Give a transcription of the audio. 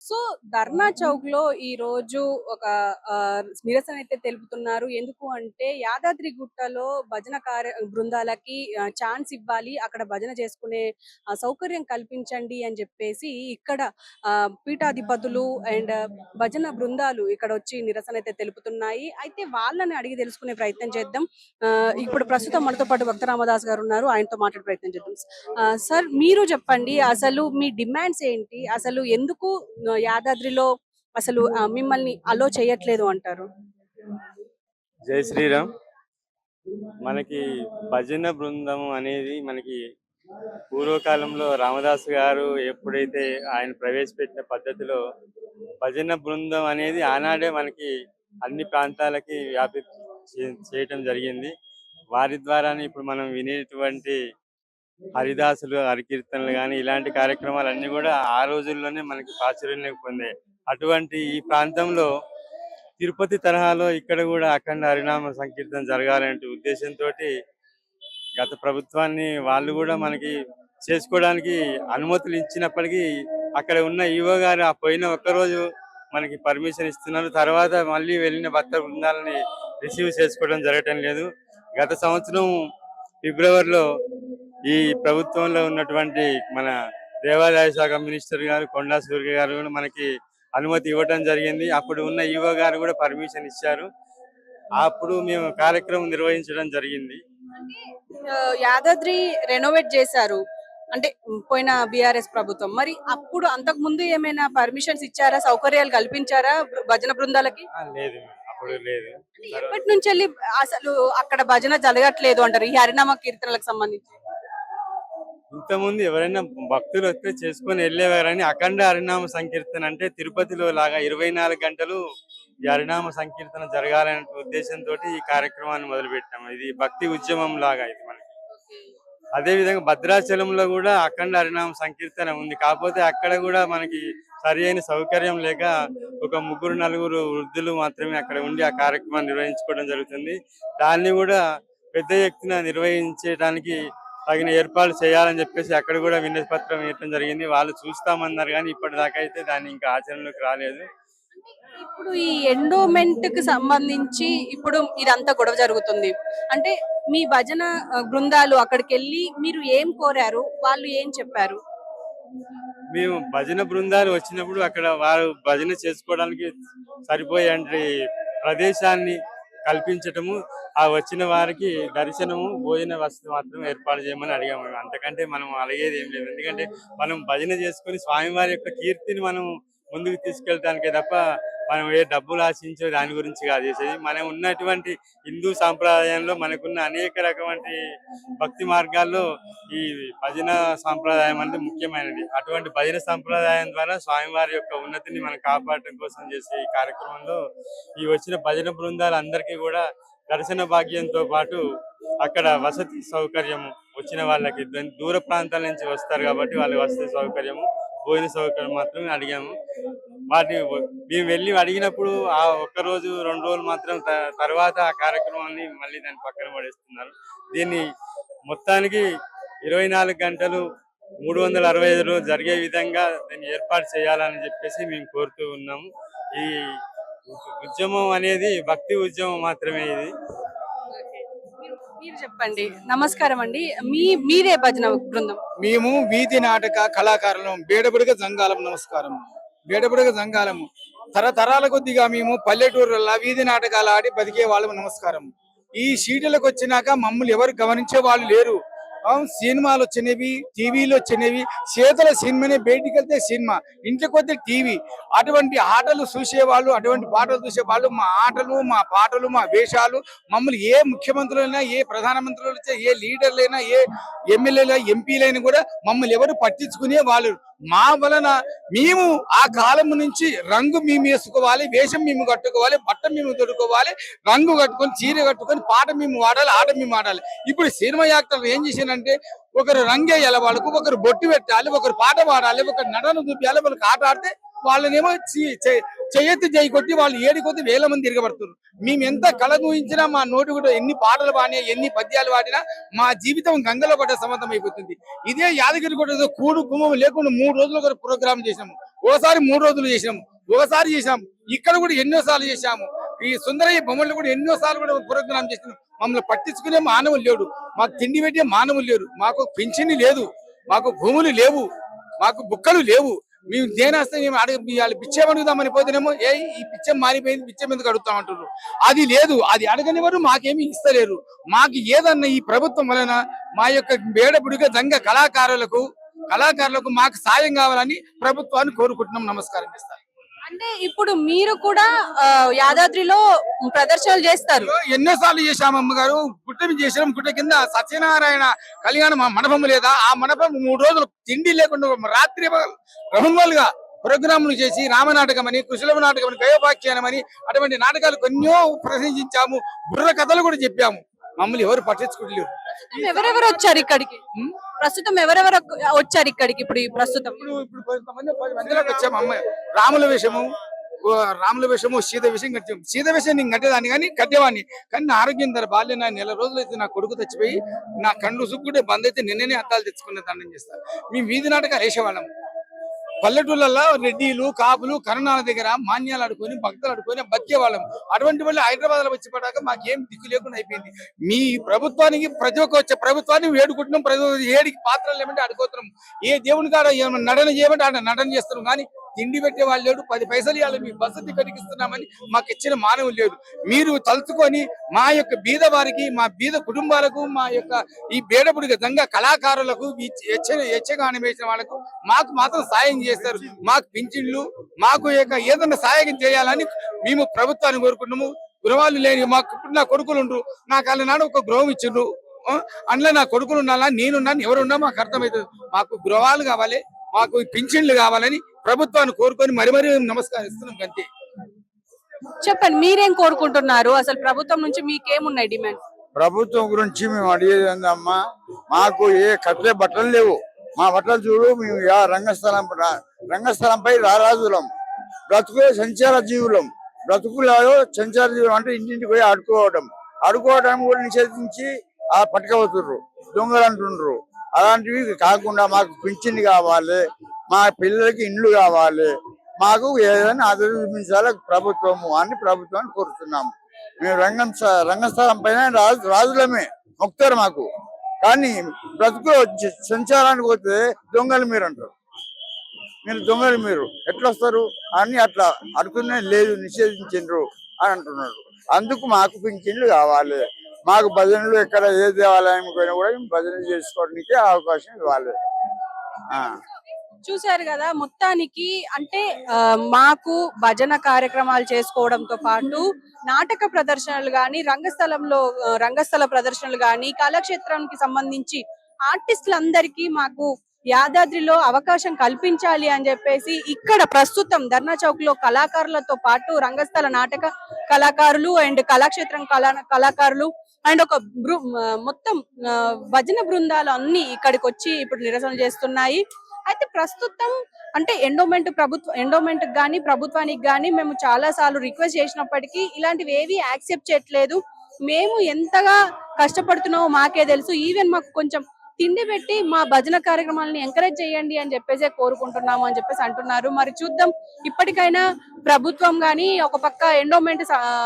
So ధర్నా చౌక్ లో ఈ రోజు ఒక నిరసన అయితే తెలుపుతున్నారు. ఎందుకు అంటే యాదాద్రి గుట్టలో భజన బృందాలకి ఛాన్స్ ఇవ్వాలి, అక్కడ భజన చేసుకునే సౌకర్యం కల్పించండి అని చెప్పేసి ఇక్కడ పీఠాధిపతులు అండ్ భజన బృందాలు ఇక్కడ వచ్చి నిరసన అయితే తెలుపుతున్నాయి. అయితే వాళ్ళని అడిగి తెలుసుకునే ప్రయత్నం చేద్దాం. ఇప్పుడు ప్రస్తుతం మనతో పాటు భక్త రామదాస్ గారు ఉన్నారు, ఆయనతో మాట్లాడే ప్రయత్నం చేద్దాం. సార్, మీరు చెప్పండి, అసలు మీ డిమాండ్స్ ఏంటి? అసలు ఎందుకు యాదాద్రిలో అసలు మిమ్మల్ని అలో చేయట్లేదు అంటారు? జై శ్రీరామ్. మనకి భజన బృందం అనేది మనకి పూర్వకాలంలో రామదాసు గారు ఎప్పుడైతే ఆయన ప్రవేశపెట్టిన పద్ధతిలో భజన బృందం అనేది ఆనాడే మనకి అన్ని ప్రాంతాలకి చేయటం జరిగింది. వారి ద్వారానే ఇప్పుడు మనం వినేటువంటి హరిదాసులు, హరికీర్తనలు కానీ ఇలాంటి కార్యక్రమాలన్నీ కూడా ఆ రోజుల్లోనే మనకి ప్రాచుర్యం పొందాయి. అటువంటి ఈ ప్రాంతంలో తిరుపతి తరహాలో ఇక్కడ కూడా అఖండ హరినామ సంకీర్తన జరగాలనే ఉద్దేశంతో గత ప్రభుత్వాన్ని వాళ్ళు కూడా మనకి చేసుకోవడానికి అనుమతులు ఇచ్చినప్పటికీ అక్కడ ఉన్న ఈవో గారు ఆ పోయిన ఒక్కరోజు మనకి పర్మిషన్ ఇస్తున్నారు. తర్వాత మళ్ళీ వెళ్ళిన భక్త బృందాలని రిసీవ్ చేసుకోవడం జరగటం లేదు. గత సంవత్సరం ఫిబ్రవరిలో ఈ ప్రభుత్వంలో ఉన్నటువంటి మన దేవాదాయ శాఖ మినిస్టర్ గారు కొండా సూర్య గారు కూడా మనకి అనుమతి ఇవ్వటం జరిగింది. అప్పుడు ఉన్న ఈవో గారు కూడా పర్మిషన్ ఇచ్చారు. అప్పుడు మేము కార్యక్రమం నిర్వహించడం జరిగింది. యాదాద్రి రెనోవేట్ చేశారు అంటే పోయిన బిఆర్ఎస్ ప్రభుత్వం. మరి అప్పుడు అంతకు ముందు ఏమైనా పర్మిషన్స్ ఇచ్చారా, సౌకర్యాలు కల్పించారా భజన బృందాలకి? లేదు, అప్పుడు లేదు. ఎప్పటి నుంచి వెళ్ళి అసలు అక్కడ భజన జరగట్లేదు అంటారు ఈ హరినామ కీర్తనలకు సంబంధించి? ఇంతకుముందు ఎవరైనా భక్తులు వస్తే చేసుకొని వెళ్ళేవారని అఖండ హరినామ సంకీర్తన అంటే తిరుపతిలో లాగా 24 గంటలు ఈ హరినామ సంకీర్తన జరగాలనే ఉద్దేశంతో ఈ కార్యక్రమాన్ని మొదలుపెట్టాము. ఇది భక్తి ఉద్యమం లాగా ఇది మనకి. అదే విధంగా భద్రాచలంలో కూడా అఖండ హరినామ సంకీర్తన ఉంది. కాకపోతే అక్కడ కూడా మనకి సరి అయిన సౌకర్యం లేక ఒక 3-4 వృద్ధులు మాత్రమే అక్కడ ఉండి ఆ కార్యక్రమాన్ని నిర్వహించుకోవడం జరుగుతుంది. దాన్ని కూడా పెద్ద ఎత్తున నిర్వహించడానికి తగిన ఏర్పాట్లు చేయాలని చెప్పేసి అక్కడ కూడా వినతి పత్రం ఇవ్వడం జరిగింది. వాళ్ళు చూస్తామన్నారు కానీ ఇప్పటిదాకా అయితే దాన్ని ఇంకా ఆచరణలోకి రాలేదు. ఇప్పుడు ఈ ఎండోమెంట్ కి సంబంధించి ఇప్పుడు ఇదంతా గొడవ జరుగుతుంది అంటే మీ భజన బృందాలు అక్కడికి వెళ్ళి మీరు ఏం కోరారు, వాళ్ళు ఏం చెప్పారు? మేము భజన బృందాలు వచ్చినప్పుడు అక్కడ వారు భజన చేసుకోవడానికి సరిపోయే ప్రదేశాన్ని కల్పించటము, ఆ వచ్చిన వారికి దర్శనము, భోజన వసతి మాత్రం ఏర్పాటు చేయమని అడిగాము. అంతకంటే మనం అడిగేది ఏం లేదు. ఎందుకంటే మనం భజన చేసుకుని స్వామివారి యొక్క కీర్తిని మనం ముందుకు తీసుకెళ్ళటానికే తప్ప మనం ఏ డబ్బులు ఆశించే దాని గురించి కాదు చేసేది. మనం ఉన్నటువంటి హిందూ సాంప్రదాయంలో మనకున్న అనేక రకమైన భక్తి మార్గాల్లో ఈ భజన సాంప్రదాయం అనేది ముఖ్యమైనది. అటువంటి భజన సాంప్రదాయం ద్వారా స్వామివారి యొక్క ఉన్నతిని మనం కాపాడటం కోసం చేసే ఈ కార్యక్రమంలో ఈ వచ్చిన భజన బృందాలు అందరికీ కూడా దర్శన భాగ్యంతో పాటు అక్కడ వసతి సౌకర్యము, వచ్చిన వాళ్ళకి దూర ప్రాంతాల నుంచి వస్తారు కాబట్టి వాళ్ళ వసతి సౌకర్యము, భోజన సౌకర్యం మాత్రమే అడిగాము. వాటిని మేము వెళ్ళి అడిగినప్పుడు ఆ 1 రోజు 2 రోజులు మాత్రం తర్వాత ఆ కార్యక్రమాన్ని మళ్ళీ దాన్ని పక్కన పడేస్తున్నారు. దీన్ని మొత్తానికి 24 గంటలు 365 రోజులు జరిగే విధంగా దీన్ని ఏర్పాటు చేయాలని చెప్పేసి మేము కోరుతూ ఉన్నాము. ఈ ఉద్యమం అనేది భక్తి ఉద్యమం మాత్రమే. ఇది మీరు చెప్పండి. నమస్కారం అండి, మీరే భజన బృందం? మేము వీధి నాటక కళాకారులం, బేడబుడగ జంగాలం. నమస్కారం. బేడబుడగ జంగాలము తరతరాల కొద్దిగా మేము పల్లెటూరుల వీధి నాటకాలు ఆడి బతికే వాళ్ళము. నమస్కారం. ఈ సీట్లకు వచ్చినాక మమ్మల్ని ఎవరు గమనించే వాళ్ళు లేరు. సినిమాలు వచ్చినవి, టీవీలు వచ్చినవి. చేతుల సినిమానే, బయటికి వెళ్తే సినిమా, ఇంటికి వస్తే టీవీ. అటువంటి ఆటలు చూసేవాళ్ళు, అటువంటి పాటలు చూసేవాళ్ళు. మా ఆటలు, మా పాటలు, మా వేషాలు మమ్మల్ని ఏ ముఖ్యమంత్రులైనా, ఏ ప్రధానమంత్రులు, ఏ లీడర్లైనా, ఏ ఎమ్మెల్యేలు, ఎంపీలైనా కూడా మమ్మల్ని ఎవరు పట్టించుకునే వాళ్ళు. మా వలన మేము ఆ కాలం నుంచి రంగు మేము వేసుకోవాలి, వేషం మేము కట్టుకోవాలి, బట్ట మేము తొడుకోవాలి, రంగు కట్టుకొని, చీర కట్టుకొని, పాట మేము వాడాలి, ఆట మేము ఆడాలి. ఇప్పుడు సినిమా యాక్టర్లు ఏం చేశారంటే ఒకరు రంగేయాలి, వాళ్ళకు ఒకరు బొట్టు పెట్టాలి, ఒకరు పాట పాడాలి, ఒకరు నటన చూపించాలి, వాళ్ళకి ఆట ఆడితే వాళ్ళనేమో చేయెత్తి జై కొట్టి వాళ్ళు ఏడికొద్ది వేల మంది తిరగబడుతున్నారు. మేము ఎంత కళ ఊహించినా మా నోటి కూడా ఎన్ని పాటలు పాడినా ఎన్ని పద్యాలు పాడినా మా జీవితం గంగలో పడ్డ సమంతం అయిపోతుంది. ఇదే యాదగిరి గుట్టలో కూడు కుమ్మం లేకుండా 3 రోజులు ఒక ప్రోగ్రామ్ చేసినాము, ఓసారి 3 రోజులు చేసినాము, ఒకసారి చేసాము. ఇక్కడ కూడా ఎన్నోసార్లు చేశాము. ఈ సుందరయ్య బొమ్మలు కూడా ఎన్నోసార్లు కూడా ప్రోగ్రామ్ చేసినాం. మమ్మల్ని పట్టించుకునే మానవులు లేడు, మాకు తిండి పెట్టే మానవులు లేరు, మాకు పింఛని లేదు, మాకు భూములు లేవు, మాకు బుక్కలు లేవు. మేము దేనేస్తే మేము వాళ్ళు పిచ్చం అడుగుదామని పోతేనేమో ఈ పిచ్చం మారిపోయింది, పిచ్చం ఎందుకు అడుగుతామంటారు. అది లేదు, అది అడగనివారు, మాకేమీ ఇస్తలేరు. మాకు ఏదన్నా ఈ ప్రభుత్వం వలన మా యొక్క బేడబుడిగా దంగ కళాకారులకు మాకు సాయం కావాలని ప్రభుత్వాన్ని కోరుకుంటున్నాం. నమస్కారం చేస్తాను. అంటే ఇప్పుడు మీరు కూడా యాదాద్రిలో ప్రదర్శనలు చేస్తారు. ఎన్నోసార్లు చేశాము అమ్మగారు. గుట్ట మీద చేసాం. గుట్ట కింద సత్యనారాయణ కళ్యాణం మండపం లేదా, ఆ మండపం 3 రోజులు తిండి లేకుండా రాత్రి రహంగోలుగా ప్రోగ్రాములు చేసి రామనాటకం అని, కుశలవ నాటకం అని, గయోపాఖ్యానం అని అటువంటి నాటకాలు కొన్నో ప్రదర్శించాము. బుర్ర కథలు కూడా చెప్పాము. మమ్మల్ని ఎవరు పట్టించుకోవట్లేదు. ఎవరెవరు వచ్చారు ఇక్కడికి? ప్రస్తుతం ఎవరెవరు వచ్చారు ఇక్కడికి? ఇప్పుడు ప్రస్తుతం ఇప్పుడు కొంతమంది 10 మందిలోకి వచ్చాము. అమ్మాయి రాముల వేషము సీత వేషం కట్టాము. సీత వేషం నేను కట్టేదాన్ని కానీ కట్టేవాడిని. కానీ నా ఆరోగ్యం ధర బాల్యం, నా నెల రోజులు అయితే నా కొడుకు తెచ్చిపోయి నా కళ్ళు సుక్కుంటే బంద్ అయితే నిన్ననే అద్దాలు తెచ్చుకునే దండం చేస్తాను. మేము వీధి నాటకాలు వేసేవాళ్ళం. పల్లెటూళ్ళల్లో రెడ్డిలు, కాపులు, కరణాల దగ్గర మాన్యాలు ఆడుకొని, భక్తులు ఆడుకొని బతికేవాళ్ళం. అటువంటి వాళ్ళు హైదరాబాద్ లో వచ్చి పడ్డాక మాకేం దిక్కు లేకుండా అయిపోయింది. మీ ప్రభుత్వానికి ప్రతి ఒక్క వచ్చే ప్రభుత్వాన్ని వేడుకుంటున్నాం. ప్రతి ఏడికి పాత్రలు ఏమంటే ఆడుకోతున్నాం. ఏ దేవుని కాడ ఏమన్నా నటన చేయమంటే ఆడ నటన చేస్తున్నాం. కానీ తిండి పెట్టే వాళ్ళు లేడు. 10 పైసలు ఇవ్వాలి, మీ వసతి కనిపిస్తున్నామని మాకు ఇచ్చిన మానవులు లేదు. మీరు తలుచుకొని మా యొక్క బీద వారికి, మా బీద కుటుంబాలకు, మా యొక్క ఈ బేడబుడిగా దంగ కళాకారులకు, యక్షగానం వేసిన వాళ్ళకు మాకు మాత్రం సాయం చేస్తారు. మాకు పింఛన్లు, మాకు ఏదన్నా సాయం చేయాలని మేము ప్రభుత్వాన్ని కోరుకుంటున్నాము. గృహాలు లేని మాకు నా కొడుకులు ఉండ్రు. నాకు వాళ్ళ నాడు ఒక గృహం ఇచ్చిండ్రు. అందులో నా కొడుకులు ఉండాలా, నేనున్నాను, ఎవరున్నా మాకు అర్థమవుతుంది. మాకు గృహాలు కావాలి, మాకు పింఛన్లు కావాలని ప్రభుత్వాన్ని కోరుకొని మరి నమస్కరిస్తున్నాం. అంతే. చెప్పండి, మీరేం కోరుకుంటున్నారు? అసలు ప్రభుత్వం నుంచి మీకేమున్నాయి డిమాండ్? ప్రభుత్వం గురించి మేము అడిగేది ఏందమ్మా, మాకు ఏ కట్టే బట్టలు లేవు. మా బట్టలు చూడు, మేము రంగస్థలంపై రారాజులం, బ్రతుకులే సంచార జీవులం. బ్రతుకులలో సంచార జీవులం అంటే ఇంటింటికి పోయి ఆడుకోవడం కూడా నిషేధించి పట్టుకపోతుర్రు, దొంగలు అంటుండ్రు. అలాంటివి కాకుండా మాకు పింఛన్ కావాలి, మా పిల్లలకి ఇండ్లు కావాలి, మాకు ఏదైనా ఆదరించాలి ప్రభుత్వము అని ప్రభుత్వాన్ని కోరుతున్నాము. మేము రంగస్థలం పైన రాజులమే మొక్తారు మాకు. కానీ బ్రతుకు సంచారానికి పోతే దొంగలు మీరు అంటారు. మీరు దొంగలు మీరు ఎట్లా వస్తారు అని అట్లా అడుగునే లేదు, నిషేధించండ్రు అని అంటున్నారు. అందుకు మాకు పింఛన్లు కావాలి. మాకు భజనలు ఎక్కడ ఏ దేవాలయం పోయినా కూడా భజన చేసుకోవడానికి అవకాశం ఇవ్వాలి. చూశారు కదా, మొత్తానికి అంటే మాకు భజన కార్యక్రమాలు చేసుకోవడంతో పాటు నాటక ప్రదర్శనలు గాని, రంగస్థల ప్రదర్శనలు గాని, కళాక్షేత్రానికి సంబంధించి ఆర్టిస్టులందరికీ మాకు యాదాద్రిలో అవకాశం కల్పించాలి అని చెప్పేసి ఇక్కడ ప్రస్తుతం ధర్నా చౌక్ లో కళాకారులతో పాటు రంగస్థల నాటక కళాకారులు అండ్ కళాక్షేత్రం కళాకారులు అండ్ ఒక మొత్తం భజన బృందాలు అన్ని ఇక్కడికి వచ్చి ఇప్పుడు నిరసన చేస్తున్నాయి. అయితే ప్రస్తుతం అంటే ఎండోమెంట్ గానీ ప్రభుత్వానికి గానీ మేము చాలా సార్లు రిక్వెస్ట్ చేసినప్పటికీ ఇలాంటివి ఏవి యాక్సెప్ట్ చేయట్లేదు. మేము ఎంతగా కష్టపడుతున్నామో మాకే తెలుసు. ఈవెన్ మాకు కొంచెం తిండి పెట్టి మా భజన కార్యక్రమాలని ఎంకరేజ్ చేయండి అని చెప్పేసి కోరుకుంటున్నాము అని చెప్పేసి అంటున్నారు. మరి చూద్దాం, ఇప్పటికైనా ప్రభుత్వం గానీ ఒక పక్క ఎండోమెంట్